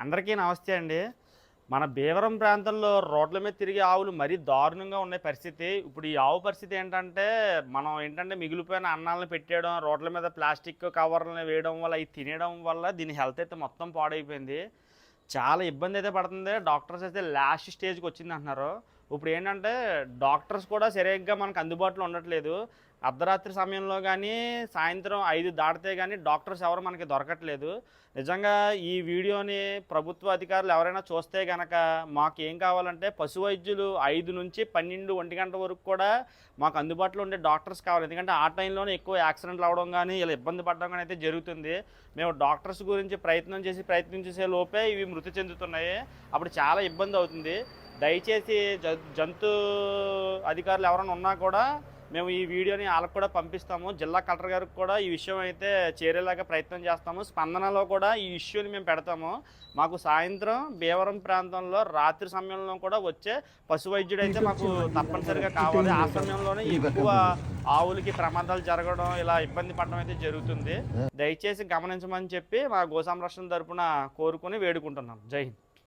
అందరికీ నమస్తే అండి. మన భీమవరం ప్రాంతంలో రోడ్ల మీద తిరిగే ఆవులు మరీ దారుణంగా ఉన్నాయి పరిస్థితి. ఇప్పుడు ఈ ఆవు పరిస్థితి ఏంటంటే, మనం ఏంటంటే మిగిలిపోయిన అన్నాలను పెట్టేయడం, రోడ్ల మీద ప్లాస్టిక్ కవర్లని వేయడం వల్ల, అయి తినేయడం వల్ల దీని హెల్త్ అయితే మొత్తం పాడైపోయింది. చాలా ఇబ్బంది అయితే పడుతుంది. డాక్టర్స్ అయితే లాస్ట్ స్టేజ్‌కి వచ్చిందంటున్నారు. ఇప్పుడు ఏంటంటే డాక్టర్స్ కూడా సరిగ్గా మనకు అందుబాటులో ఉండట్లేదు. అర్ధరాత్రి సమయంలో గానీ, సాయంత్రం 5 దాటితే గానీ డాక్టర్స్ ఎవరు మనకి దొరకట్లేదు. నిజంగా ఈ వీడియోని ప్రభుత్వ అధికారులు ఎవరైనా చూస్తే గనక మాకేం కావాలంటే పశు వైద్యులు 5 నుంచి 12, 1 గంట వరకు కూడా మాకు అందుబాటులో ఉండే డాక్టర్స్ కావాలి. ఎందుకంటే ఆ టైంలోనే ఎక్కువ యాక్సిడెంట్లు అవ్వడం గానీ, ఇలా ఇబ్బంది పడడం గానీ అయితే జరుగుతుంది. మేము డాక్టర్స్ గురించి ప్రయత్నం చేసే లోపే ఇవి మృతి చెందుతున్నాయి. అప్పుడు చాలా ఇబ్బంది అవుతుంది. దయచేసి జంతు అధికారులు ఎవరైనా ఉన్నా కూడా మేము ఈ వీడియోని వాళ్ళకి కూడా పంపిస్తాము. జిల్లా కలెక్టర్ గారికి కూడా ఈ విషయం అయితే చేరేలాగా ప్రయత్నం చేస్తాము. స్పందనలో కూడా ఈ ఇష్యూని మేము పెడతాము. మాకు సాయంత్రం భీమవరం ప్రాంతంలో రాత్రి సమయంలో కూడా వచ్చే పశు వైద్యుడు అయితే మాకు తప్పనిసరిగా కావాలి. ఆ సమయంలోనే ఎక్కువ ఆవులకి ప్రమాదాలు జరగడం, ఇలా ఇబ్బంది పడడం అయితే జరుగుతుంది. దయచేసి గమనించమని చెప్పి మా గో సంరక్షణ తరపున కోరుకుని వేడుకుంటున్నాం. జై హింద్.